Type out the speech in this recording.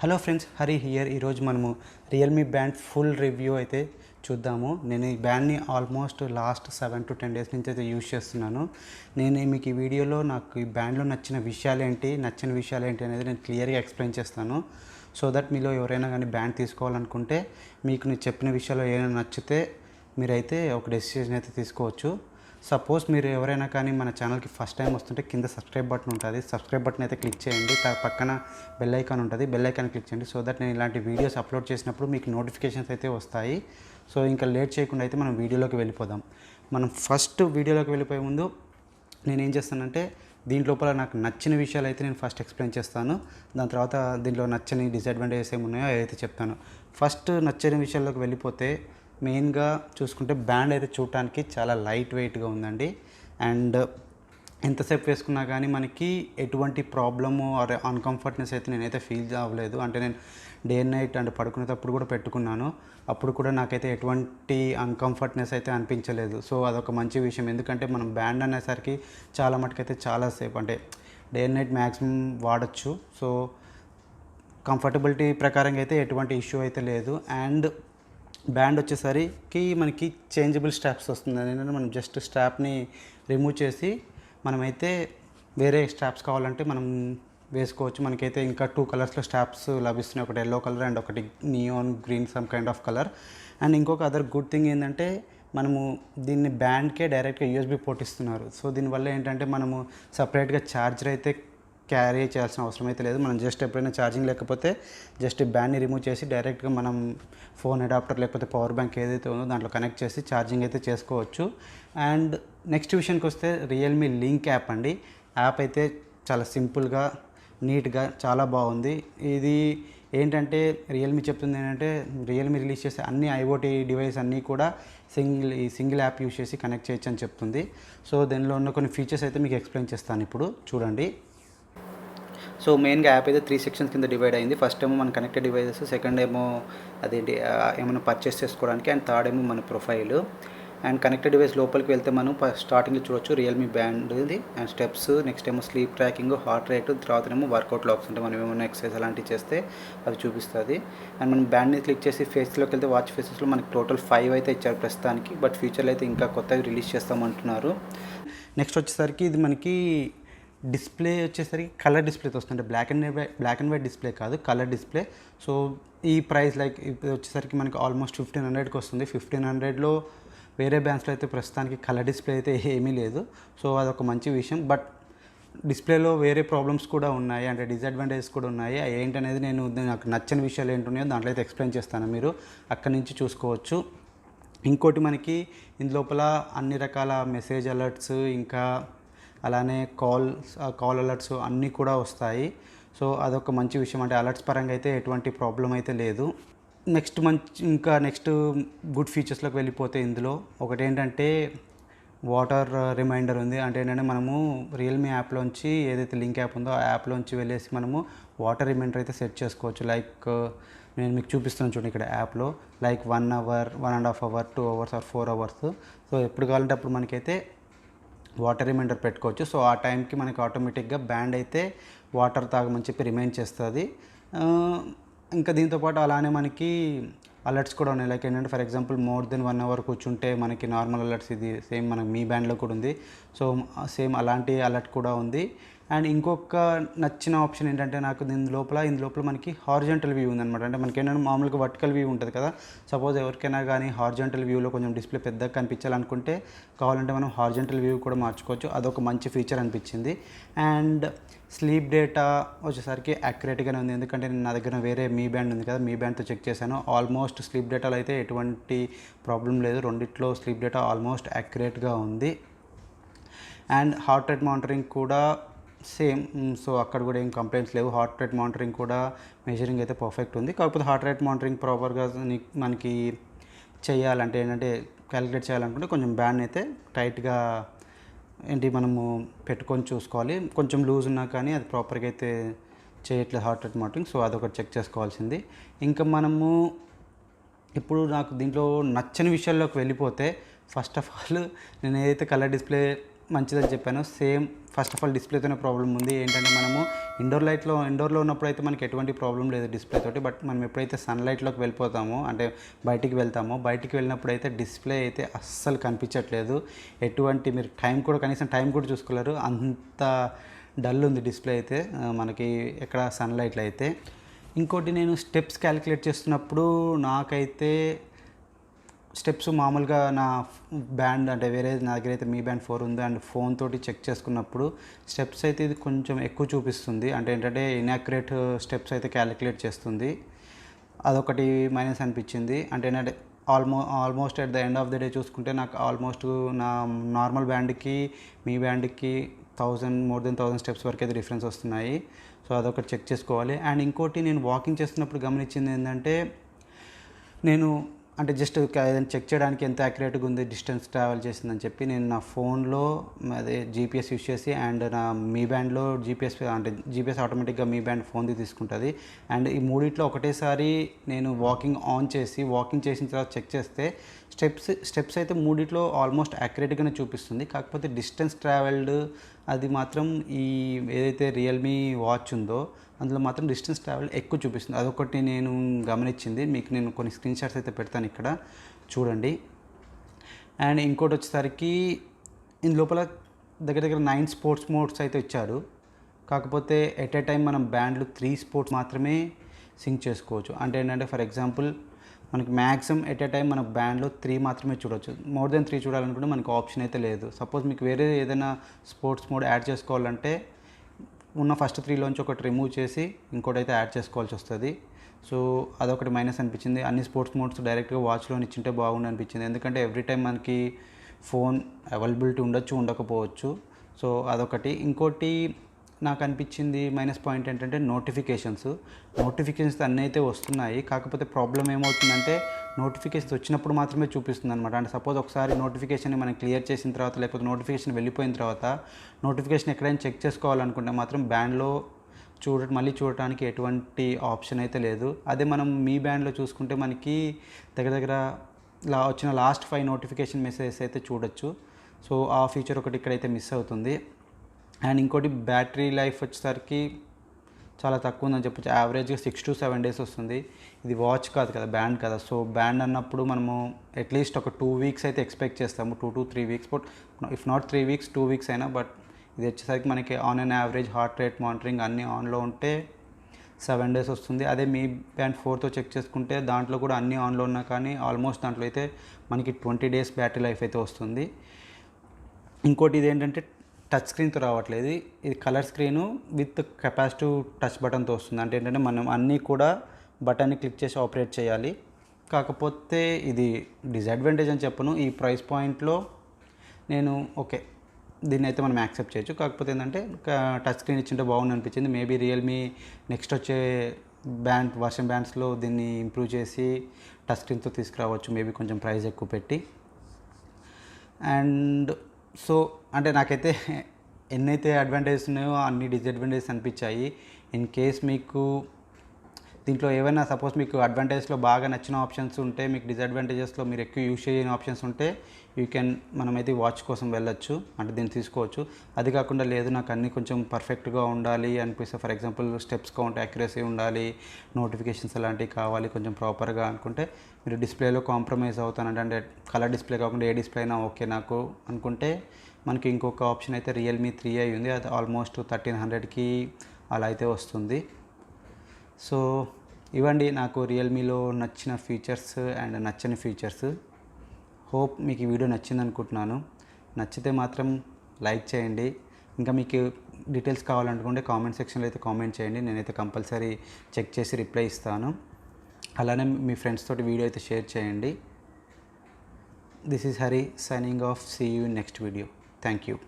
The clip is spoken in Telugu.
Hello friends, Hari here. ఈరోజు మనము రియల్మీ బ్యాండ్ ఫుల్ రివ్యూ అయితే చూద్దాము. నేను ఈ బ్యాండ్ని ఆల్మోస్ట్ లాస్ట్ 7 to 10 డేస్ నుంచి అయితే యూజ్ చేస్తున్నాను. నేను మీకు ఈ వీడియోలో నాకు ఈ బ్యాండ్లో నచ్చిన విషయాలు ఏంటి, నచ్చిన విషయాలు ఏంటి అనేది నేను క్లియర్గా ఎక్స్ప్లెయిన్ చేస్తాను. సో దట్ మీలో ఎవరైనా కానీ బ్యాండ్ తీసుకోవాలనుకుంటే మీకు నేను చెప్పిన విషయాలు ఏమైనా నచ్చితే మీరైతే ఒక డెసిషన్ అయితే తీసుకోవచ్చు. సపోజ్ మీరు ఎవరైనా కానీ మన ఛానల్కి ఫస్ట్ టైం వస్తుంటే కింద సబ్స్క్రైబ్ బటన్ ఉంటుంది. సబ్స్క్రైబ్ బటన్ అయితే క్లిక్ చేయండి. పక్కన బెల్ ఐకాన్ ఉంటుంది. బెల్ ఐకాన్ క్లిక్ చేయండి. సో దట్ నేను ఇలాంటి వీడియోస్ అప్లోడ్ చేసినప్పుడు మీకు నోటిఫికేషన్స్ అయితే వస్తాయి. సో ఇంకా లేట్ చేయకుండా అయితే మనం వీడియోలోకి వెళ్ళిపోదాం. మనం ఫస్ట్ వీడియోలోకి వెళ్ళిపోయే ముందు నేనేం చేస్తానంటే దీంట్లోపల నాకు నచ్చిన విషయాలు అయితే నేను ఫస్ట్ ఎక్స్ప్లెయిన్ చేస్తాను. దాని తర్వాత దీంట్లో నచ్చని డిసడ్వాంటేజెస్ ఏమున్నాయో అయితే చెప్తాను. ఫస్ట్ నచ్చని విషయాల్లోకి వెళ్ళిపోతే మెయిన్గా చూసుకుంటే బ్యాండ్ అయితే చూడటానికి చాలా లైట్ వెయిట్గా ఉందండి. అండ్ ఎంతసేపు వేసుకున్నా కానీ మనకి ఎటువంటి ప్రాబ్లము ఆర్ అన్కంఫర్ట్నెస్ అయితే నేనైతే ఫీల్ అవ్వలేదు. అంటే నేను డే అండ్ నైట్ అంటే పడుకునేటప్పుడు కూడా పెట్టుకున్నాను. అప్పుడు కూడా నాకైతే ఎటువంటి అన్కంఫర్ట్నెస్ అయితే అనిపించలేదు. సో అదొక మంచి విషయం. ఎందుకంటే మనం బ్యాండ్ అనేసరికి చాలా మటుకైతే చాలాసేపు అంటే డే అండ్ నైట్ మ్యాక్సిమం వాడచ్చు. సో కంఫర్టబిలిటీ ప్రకారంగా అయితే ఎటువంటి ఇష్యూ అయితే లేదు. అండ్ బ్యాండ్ వచ్చేసరికి మనకి చేంజబుల్ స్ట్రాప్స్ వస్తుంది. ఏంటంటే మనం జస్ట్ స్ట్రాప్ని రిమూవ్ చేసి మనమైతే వేరే స్ట్రాప్స్ కావాలంటే మనం వేసుకోవచ్చు. మనకైతే ఇంకా 2 కలర్స్లో స్ట్రాప్స్ లభిస్తున్నాయి. ఒకటి ఎల్లో కలర్ అండ్ ఒకటి neon green some kind of colour. And ఇంకొక అదర్ గుడ్ థింగ్ ఏంటంటే మనము దీన్ని బ్యాండ్కే డైరెక్ట్గా యూఎస్బీ పోర్ట్ ఇస్తున్నారు. సో దీనివల్ల ఏంటంటే మనము సపరేట్గా ఛార్జర్ అయితే క్యారీ చేయాల్సిన అవసరం అయితే లేదు. మనం జస్ట్ ఎప్పుడైనా ఛార్జింగ్ లేకపోతే జస్ట్ బ్యాండ్ని రిమూవ్ చేసి డైరెక్ట్గా మనం ఫోన్ అడాప్టర్ లేకపోతే పవర్ బ్యాంక్ ఏదైతే ఉందో దాంట్లో కనెక్ట్ చేసి ఛార్జింగ్ అయితే చేసుకోవచ్చు. అండ్ నెక్స్ట్ విషయానికి వస్తే రియల్మీ లింక్ యాప్ అండి. యాప్ అయితే చాలా సింపుల్గా నీట్గా చాలా బాగుంది. ఇది ఏంటంటే రియల్మీ చెప్తుంది ఏంటంటే రియల్మీ రిలీజ్ చేసే అన్ని ఐఓటీ డివైస్ అన్నీ కూడా సింగిల్ యాప్ యూజ్ చేసి కనెక్ట్ చేయొచ్చు అని చెప్తుంది. సో దీనిలో ఉన్న కొన్ని ఫీచర్స్ అయితే మీకు ఎక్స్ప్లెయిన్ చేస్తాను ఇప్పుడు చూడండి. సో మెయిన్గా యాప్ అయితే 3 సెక్షన్స్ కింద డివైడ్ అయింది. ఫస్ట్ ఏమో మన కనెక్టెడ్ డివైజెస్, సెకండ్ ఏమో అదేంటి ఏమైనా పర్చేస్ చేసుకోవడానికి, అండ్ థర్డ్ ఏమో మన ప్రొఫైల్. అండ్ కనెక్టెడ్ డివైస్ లోపలికి వెళ్తే మనం స్టార్టింగ్లో చూడొచ్చు రియల్మీ బ్యాండ్ది అండ్ స్టెప్స్, నెక్స్ట్ ఏమో స్లీప్ ట్రాకింగ్, హార్ట్ రేట్, తర్వాత ఏమో వర్కౌట్ లాక్స్ అంటే మనం ఏమైనా ఎక్సర్సైజ్ అలాంటివి చేస్తే అవి చూపిస్తుంది. అండ్ మనం బ్యాండ్ని క్లిక్ చేసి ఫేస్లోకి వెళ్తే వాచ్ ఫేసెస్లో మనకి టోటల్ 5 అయితే ఇచ్చారు ప్రస్తుతానికి. బట్ ఫ్యూచర్లో అయితే ఇంకా కొత్తగా రిలీజ్ చేస్తామంటున్నారు. నెక్స్ట్ వచ్చేసరికి ఇది మనకి డిస్ప్లే వచ్చేసరికి కలర్ డిస్ప్లేతో వస్తుంది. బ్లాక్ అండ్ వైట్ డిస్ప్లే కాదు, కలర్ డిస్ప్లే. సో ఈ ప్రైస్ లైక్ ఇది వచ్చేసరికి మనకి ఆల్మోస్ట్ 1500కి వస్తుంది. 1500లో వేరే బ్యాండ్స్లో అయితే ప్రస్తుతానికి కలర్ డిస్ప్లే అయితే ఏమీ లేదు. సో అదొక మంచి విషయం. బట్ డిస్ప్లేలో వేరే ప్రాబ్లమ్స్ కూడా ఉన్నాయి, అంటే డిసడ్వాంటేజెస్ కూడా ఉన్నాయి. ఏంటనేది నాకు నచ్చని విషయాలు ఏంటున్నాయో దాంట్లో అయితే ఎక్స్ప్లెయిన్ చేస్తాను. మీరు అక్కడి నుంచి చూసుకోవచ్చు. ఇంకోటి మనకి ఇందులోపల అన్ని రకాల మెసేజ్ అలర్ట్స్, ఇంకా అలానే కాల్ అలర్ట్స్ అన్నీ కూడా వస్తాయి. సో అదొక మంచి విషయం. అంటే అలర్ట్స్ పరంగా అయితే ఎటువంటి ప్రాబ్లం అయితే లేదు. నెక్స్ట్ గుడ్ ఫీచర్స్లోకి వెళ్ళిపోతే ఇందులో ఒకటి ఏంటంటే వాటర్ రిమైండర్ ఉంది. అంటే ఏంటంటే మనము రియల్మీ యాప్లోంచి ఏదైతే లింక్ యాప్ ఉందో ఆ యాప్లోంచి వెళ్ళేసి మనము వాటర్ రిమైండర్ అయితే సెట్ చేసుకోవచ్చు. లైక్ నేను మీకు చూపిస్తున్నాను చూడండి ఇక్కడ యాప్లో, like 1 hour, 1.5 hour, 2 hours or 4 hours. So ఎప్పుడు కావాలంటే అప్పుడు మనకైతే వాటర్ రిమైండర్ పెట్టుకోవచ్చు. సో ఆ టైంకి మనకి ఆటోమేటిక్గా బ్యాండ్ అయితే వాటర్ తాగమని చెప్పి రిమైండ్ చేస్తుంది. ఇంకా దీంతోపాటు అలానే మనకి అలర్ట్స్ కూడా ఉన్నాయి. లైక్ ఏంటంటే for example more than 1 hour కూర్చుంటే మనకి నార్మల్ అలర్ట్స్, ఇది సేమ్ మనకి మీ బ్యాండ్లో కూడా ఉంది. సో సేమ్ అలాంటి అలర్ట్ కూడా ఉంది. అండ్ ఇంకొక నచ్చిన ఆప్షన్ ఏంటంటే నాకు ఇందులోపల మనకి హారిజాంటల్ వ్యూ ఉందన్నమాట. అంటే మనకి ఏంటంటే మామూలుగా వర్టికల్ వ్యూ ఉంటుంది కదా. సపోజ్ ఎవరికైనా కానీ హారిజాంటల్ వ్యూలో కొంచెం డిస్ప్లే పెద్దగా కనిపించాలనుకుంటే కావాలంటే మనం హారిజాంటల్ వ్యూ కూడా మార్చుకోవచ్చు. అదొక మంచి ఫీచర్ అనిపించింది. అండ్ స్లీప్ డేటా వచ్చేసరికి యాక్యురేట్గానే ఉంది. ఎందుకంటే నేను నా దగ్గర వేరే మీ బ్యాండ్ ఉంది కదా, మీ బ్యాండ్తో చెక్ చేశాను. ఆల్మోస్ట్ స్లీప్ డేటాలో అయితే ఎటువంటి ప్రాబ్లం లేదు. రెండిట్లో స్లీప్ డేటా ఆల్మోస్ట్ యాక్యురేట్గా ఉంది. అండ్ హార్ట్ రేట్ మానిటరింగ్ కూడా సేమ్. సో అక్కడ కూడా ఏం కంప్లైంట్స్ లేవు. హార్ట్ రేట్ మానిటరింగ్ కూడా మెజరింగ్ అయితే పర్ఫెక్ట్ ఉంది. కాకపోతే హార్ట్ రేట్ మానిటరింగ్ ప్రాపర్గా మనకి చేయాలంటే ఏంటంటే క్యాలిక్యులేట్ చేయాలనుకుంటే కొంచెం బ్యాండ్ అయితే టైట్గా మనము పెట్టుకొని చూసుకోవాలి. కొంచెం లూజ్ ఉన్నా కానీ అది ప్రాపర్గా అయితే చేయట్లేదు హార్ట్ రేట్ మానిటరింగ్. సో అదొకటి చెక్ చేసుకోవాల్సింది. ఇంకా మనము ఇప్పుడు నాకు దీంట్లో నచ్చని విషయాల్లోకి వెళ్ళిపోతే ఫస్ట్ ఆఫ్ ఆల్ నేను ఏదైతే కలర్ డిస్ప్లే మంచిదని చెప్పాను. సేమ్ ఫస్ట్ ఆఫ్ ఆల్ డిస్ప్లేతోనే ప్రాబ్లం ఉంది. ఏంటంటే మనము ఇండోర్లో ఉన్నప్పుడు అయితే మనకి ఎటువంటి ప్రాబ్లం లేదు డిస్ప్లే తోటి. బట్ మనం ఎప్పుడైతే సన్లైట్లోకి వెళ్ళిపోతామో, అంటే బయటికి వెళ్ళినప్పుడు అయితే డిస్ప్లే అయితే అస్సలు కనిపించట్లేదు. మీరు కనీసం టైం కూడా చూసుకోలేరు, అంత డల్ ఉంది డిస్ప్లే అయితే మనకి ఎక్కడ సన్లైట్లో అయితే. ఇంకోటి, నేను స్టెప్స్ క్యాలిక్యులేట్ చేస్తున్నప్పుడు నాకైతే స్టెప్స్ మామూలుగా నా బ్యాండ్, అంటే వేరే నా దగ్గర అయితే మీ బ్యాండ్ 4 ఉంది, అండ్ ఫోన్ తోటి చెక్ చేసుకున్నప్పుడు స్టెప్స్ అయితే ఇది కొంచెం ఎక్కువ చూపిస్తుంది. అంటే ఏంటంటే ఇన్యాక్యురేట్ స్టెప్స్ అయితే క్యాలిక్యులేట్ చేస్తుంది. అదొకటి మైనస్ అనిపించింది. అంటే ఏంటంటే almost at the end of the day చూసుకుంటే నాకు ఆల్మోస్ట్ నా నార్మల్ బ్యాండ్కి మీ బ్యాండ్కి మోర్ దెన్ 1000 స్టెప్స్ వరకు అయితే డిఫరెన్స్ వస్తున్నాయి. సో అదొకటి చెక్ చేసుకోవాలి. అండ్ ఇంకోటి, నేను వాకింగ్ చేస్తున్నప్పుడు గమనించింది ఏంటంటే, నేను అంటే జస్ట్ ఏదైనా చెక్ చేయడానికి ఎంత యాక్యురేట్గా ఉంది డిస్టెన్స్ ట్రావెల్ చేసిందని చెప్పి నేను నా ఫోన్లో అదే జీపీఎస్ యూస్ చేసి, అండ్ నా మీ బ్యాండ్లో జీపీఎస్ ఆటోమేటిక్గా మీ బ్యాండ్ ఫోన్ది తీసుకుంటుంది. అండ్ ఈ మూడిట్లో ఒకటేసారి నేను వాకింగ్ చేసిన తర్వాత చెక్ చేస్తే స్టెప్స్ అయితే మూడిట్లో ఆల్మోస్ట్ యాక్యురేట్గానే చూపిస్తుంది. కాకపోతే డిస్టెన్స్ ట్రావెల్డ్ అది మాత్రం ఈ ఏదైతే రియల్మీ వాచ్ ఉందో అందులో మాత్రం డిస్టెన్స్ ట్రావెల్ ఎక్కువ చూపిస్తుంది. అదొకటి నేను గమనించింది. మీకు నేను కొన్ని స్క్రీన్ షాట్స్ అయితే పెడతాను, ఇక్కడ చూడండి. అండ్ ఇంకోటి వచ్చేసరికి ఇందు లోపల దగ్గర 9 స్పోర్ట్స్ మోడ్స్ అయితే ఇచ్చారు. కాకపోతే ఎట్ ఏ టైం మనం బ్యాండ్లు 3 స్పోర్ట్స్ మాత్రమే సింక్ చేసుకోవచ్చు. అంటే ఏంటంటే ఫర్ ఎగ్జాంపుల్ మనకి మ్యాక్సిమం ఎట్ ఏ టైం మన బ్యాండ్లో 3 మాత్రమే చూడవచ్చు. మోర్ దెన్ 3 చూడాలనుకుంటే మనకు ఆప్షన్ అయితే లేదు. సపోజ్ మీకు వేరే ఏదైనా స్పోర్ట్స్ మోడ్ యాడ్ చేసుకోవాలంటే ఉన్న ఫస్ట్ 3లోంచి ఒకటి రిమూవ్ చేసి ఇంకోటి అయితే యాడ్ చేసుకోవాల్సి వస్తుంది. సో అదొకటి మైనస్ అనిపించింది. అన్ని స్పోర్ట్స్ మోడ్స్ డైరెక్ట్గా వాచ్లో ఇచ్చింటే బాగుండు అనిపించింది. ఎందుకంటే ఎవ్రీ టైం మనకి ఫోన్ అవైలబిలిటీ ఉండకపోవచ్చు. సో అదొకటి. ఇంకోటి నాకు అనిపించింది మైనస్ పాయింట్ ఏంటంటే నోటిఫికేషన్స్ అన్నీ అయితే వస్తున్నాయి. కాకపోతే ప్రాబ్లం ఏమవుతుందంటే నోటిఫికేషన్స్ వచ్చినప్పుడు మాత్రమే చూపిస్తుంది అనమాట. అంటే సపోజ్ ఒకసారి నోటిఫికేషన్ మనం క్లియర్ చేసిన తర్వాత, లేకపోతే నోటిఫికేషన్ వెళ్ళిపోయిన తర్వాత నోటిఫికేషన్ ఎక్కడైనా చెక్ చేసుకోవాలనుకుంటే మాత్రం బ్యాండ్లో మళ్ళీ చూడటానికి ఎటువంటి ఆప్షన్ అయితే లేదు. అదే మనం మీ బ్యాండ్లో చూసుకుంటే మనకి దగ్గర వచ్చిన లాస్ట్ 5 నోటిఫికేషన్ మెసేజెస్ అయితే చూడొచ్చు. సో ఆ ఫీచర్ ఒకటి ఇక్కడైతే మిస్ అవుతుంది. అండ్ ఇంకోటి, బ్యాటరీ లైఫ్ వచ్చేసరికి చాలా తక్కువ ఉందని చెప్పొచ్చు. యావరేజ్గా 6 to 7 days వస్తుంది. ఇది వాచ్ కాదు కదా, బ్యాండ్ కదా. సో బ్యాండ్ అన్నప్పుడు మనము అట్లీస్ట్ ఒక 2 weeks అయితే ఎక్స్పెక్ట్ చేస్తాము. 2 to 3 weeks, but if not 3 weeks 2 weeks అయినా. బట్ ఇది వచ్చేసరికి మనకి on and average heart rate monitoring అన్నీ ఆన్లో ఉంటే 7 days వస్తుంది. అదే మీ బ్యాండ్ 4తో చెక్ చేసుకుంటే దాంట్లో కూడా అన్నీ ఆన్లో ఉన్నా కానీ ఆల్మోస్ట్ దాంట్లో అయితే మనకి 20 days బ్యాటరీ లైఫ్ అయితే వస్తుంది. ఇంకోటి ఇది ఏంటంటే టచ్ స్క్రీన్తో రావట్లేదు. ఇది colour screen with capacitive touch బటన్తో వస్తుంది. అంటే ఏంటంటే మనం అన్నీ కూడా బటన్ని క్లిక్ చేసి ఆపరేట్ చేయాలి. కాకపోతే ఇది డిసడ్వాంటేజ్ అని చెప్పను. ఈ ప్రైస్ పాయింట్లో నేను దీన్ని అయితే మనం యాక్సెప్ట్ చేయొచ్చు. కాకపోతే ఏంటంటే టచ్ స్క్రీన్ ఇచ్చింటే బాగుంది అనిపించింది. మేబీ రియల్మీ నెక్స్ట్ వచ్చే బ్యాండ్స్లో దీన్ని ఇంప్రూవ్ చేసి టచ్ స్క్రీన్తో తీసుకురావచ్చు, మేబీ కొంచెం ప్రైస్ ఎక్కువ పెట్టి. అండ్ సో అంటే నాకైతే ఎన్నైతే అడ్వాంటేజెస్ ఉన్నాయో అన్ని డిసడ్వాంటేజెస్ అనిపించాయి. ఇన్ కేస్ మీకు దీంట్లో ఏవైనా సపోజ్ మీకు అడ్వాంటేజెస్లో బాగా నచ్చిన ఆప్షన్స్ ఉంటే, మీకు డిసడ్వాంటేజెస్లో మీరు ఎక్కువ యూజ్ చేయని ఆప్షన్స్ ఉంటే మనమైతే వాచ్ కోసం వెళ్ళొచ్చు, అంటే దీన్ని తీసుకోవచ్చు. అది కాకుండా లేదు నాకు అన్నీ కొంచెం పర్ఫెక్ట్గా ఉండాలి అనిపిస్తే, for example steps count accuracy ఉండాలి, నోటిఫికేషన్స్ అలాంటివి కావాలి కొంచెం ప్రాపర్గా అనుకుంటే మీరు డిస్ప్లేలో కాంప్రమైజ్ అవుతానంటే, అంటే కలర్ డిస్ప్లే కాకుండా ఏ డిస్ప్లే అయినా ఓకే నాకు అనుకుంటే మనకి ఇంకొక ఆప్షన్ అయితే రియల్మీ 3i ఉంది. అది ఆల్మోస్ట్ 1300కి అలా అయితే వస్తుంది. సో ఇవ్వండి నాకు రియల్మీలో నచ్చిన ఫీచర్స్ అండ్ నచ్చని ఫీచర్స్. హోప్ మీకు ఈ వీడియో నచ్చింది అనుకుంటున్నాను. నచ్చితే మాత్రం లైక్ చేయండి. ఇంకా మీకు డీటెయిల్స్ కావాలనుకుంటే కామెంట్ సెక్షన్లో అయితే కామెంట్ చేయండి. నేనైతే కంపల్సరీ చెక్ చేసి రిప్లై ఇస్తాను. అలానే మీ ఫ్రెండ్స్ తోటి వీడియో అయితే షేర్ చేయండి. This is Hari signing off. See you in next video. Thank you.